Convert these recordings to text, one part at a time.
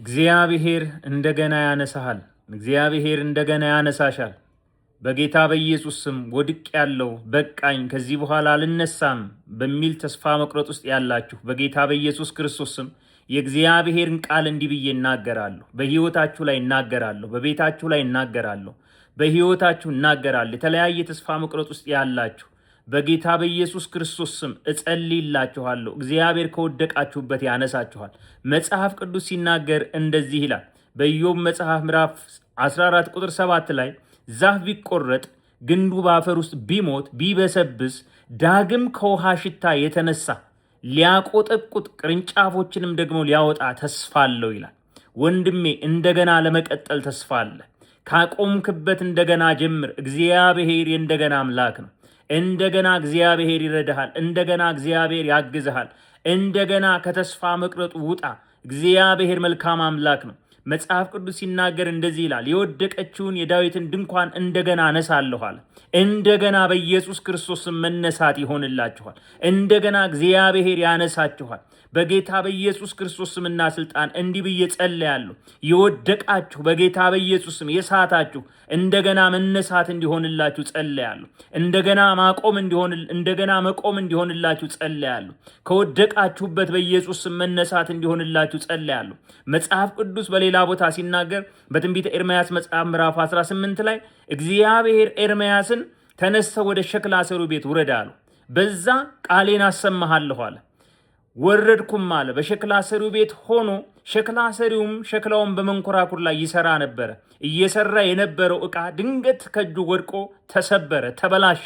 እግዚአብሔር እንደገና ያነሳሃል። እግዚአብሔር እንደገና ያነሳሻል። በጌታ በኢየሱስ ስም ወድቄያለሁ፣ በቃኝ፣ ከዚህ በኋላ አልነሳም በሚል ተስፋ መቁረጥ ውስጥ ያላችሁ በጌታ በኢየሱስ ክርስቶስ ስም የእግዚአብሔርን ቃል እንዲህ ብዬ እናገራለሁ። በሕይወታችሁ ላይ እናገራለሁ፣ በቤታችሁ ላይ እናገራለሁ፣ በሕይወታችሁ እናገራለሁ። የተለያየ ተስፋ መቁረጥ ውስጥ ያላችሁ በጌታ በኢየሱስ ክርስቶስ ስም እጸልይላችኋለሁ። እግዚአብሔር ከወደቃችሁበት ያነሳችኋል። መጽሐፍ ቅዱስ ሲናገር እንደዚህ ይላል። በኢዮብ መጽሐፍ ምዕራፍ 14 ቁጥር 7 ላይ ዛፍ ቢቆረጥ ግንዱ በአፈር ውስጥ ቢሞት ቢበሰብስ ዳግም ከውሃ ሽታ የተነሳ ሊያቆጠቁጥ ቅርንጫፎችንም ደግሞ ሊያወጣ ተስፋ አለው ይላል። ወንድሜ እንደገና ለመቀጠል ተስፋ አለ። ካቆምክበት እንደገና ጀምር። እግዚአብሔር የእንደገና አምላክ ነው። እንደገና እግዚአብሔር ይረዳሃል። እንደገና እግዚአብሔር ያግዝሃል። እንደገና ከተስፋ መቁረጡ ውጣ። እግዚአብሔር መልካም አምላክ ነው። መጽሐፍ ቅዱስ ሲናገር እንደዚህ ይላል፣ የወደቀችውን የዳዊትን ድንኳን እንደገና አነሳለሁ አለ። እንደገና በኢየሱስ ክርስቶስ መነሳት ይሆንላችኋል። እንደገና እግዚአብሔር ያነሳችኋል። በጌታ በኢየሱስ ክርስቶስ ስምና ስልጣን እንዲህ ብዬ ጸልያለሁ። የወደቃችሁ በጌታ በኢየሱስ ስም የሳታችሁ እንደገና መነሳት እንዲሆንላችሁ ጸልያለሁ። እንደገና መቆም እንዲሆንላችሁ ጸልያለሁ። ከወደቃችሁበት በኢየሱስ ስም መነሳት እንዲሆንላችሁ ጸልያለሁ። መጽሐፍ ቅዱስ በሌላ ቦታ ሲናገር በትንቢተ ኤርምያስ መጽሐፍ ምዕራፍ 18 ላይ እግዚአብሔር ኤርምያስን ተነስተህ ወደ ሸክላ ሰሩ ቤት ውረድ አለው። በዛ ቃሌን አሰማሃለሁ አለ። ወረድኩም አለ። በሸክላ ሰሪው ቤት ሆኖ ሸክላ ሰሪውም ሸክላውን በመንኮራኩር ላይ ይሰራ ነበረ። እየሰራ የነበረው ዕቃ ድንገት ከእጁ ወድቆ ተሰበረ፣ ተበላሸ።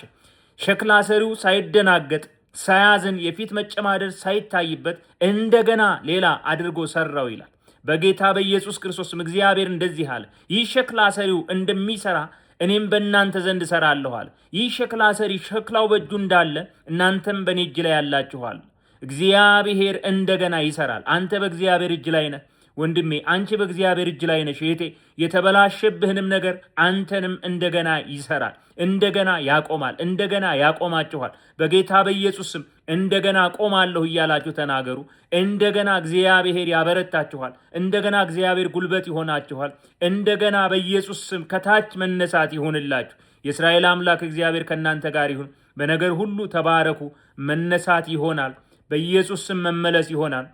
ሸክላ ሰሪው ሳይደናገጥ ሳያዝን የፊት መጨማደድ ሳይታይበት እንደገና ሌላ አድርጎ ሰራው ይላል። በጌታ በኢየሱስ ክርስቶስም እግዚአብሔር እንደዚህ አለ፣ ይህ ሸክላ ሰሪው እንደሚሰራ እኔም በእናንተ ዘንድ እሰራለሁ አለ። ይህ ሸክላ ሰሪ ሸክላው በእጁ እንዳለ እናንተም በእኔ እጅ ላይ ያላችኋል። እግዚአብሔር እንደገና ይሰራል። አንተ በእግዚአብሔር እጅ ላይ ነህ ወንድሜ፣ አንቺ በእግዚአብሔር እጅ ላይ ነሽ እህቴ። የተበላሸብህንም ነገር አንተንም እንደገና ይሰራል፣ እንደገና ያቆማል፣ እንደገና ያቆማችኋል። በጌታ በኢየሱስ ስም እንደገና ቆማለሁ እያላችሁ ተናገሩ። እንደገና እግዚአብሔር ያበረታችኋል። እንደገና እግዚአብሔር ጉልበት ይሆናችኋል። እንደገና በኢየሱስ ስም ከታች መነሳት ይሆንላችሁ። የእስራኤል አምላክ እግዚአብሔር ከእናንተ ጋር ይሁን። በነገር ሁሉ ተባረኩ። መነሳት ይሆናል። በኢየሱስ ስም መመለስ ይሆናል።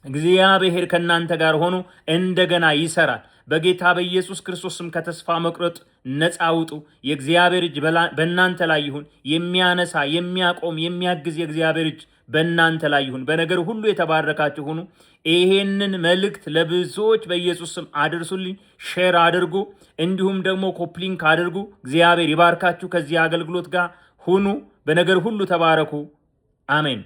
እግዚአብሔር ከእናንተ ጋር ሆኖ እንደገና ይሰራል። በጌታ በኢየሱስ ክርስቶስ ስም ከተስፋ መቁረጥ ነፃ ውጡ። የእግዚአብሔር እጅ በእናንተ ላይ ይሁን። የሚያነሳ የሚያቆም የሚያግዝ የእግዚአብሔር እጅ በእናንተ ላይ ይሁን። በነገር ሁሉ የተባረካችሁ ሁኑ። ይሄንን መልእክት ለብዙዎች በኢየሱስ ስም አድርሱልኝ። ሼር አድርጉ፣ እንዲሁም ደግሞ ኮፕሊንክ አድርጉ። እግዚአብሔር ይባርካችሁ። ከዚህ አገልግሎት ጋር ሁኑ። በነገር ሁሉ ተባረኩ። አሜን።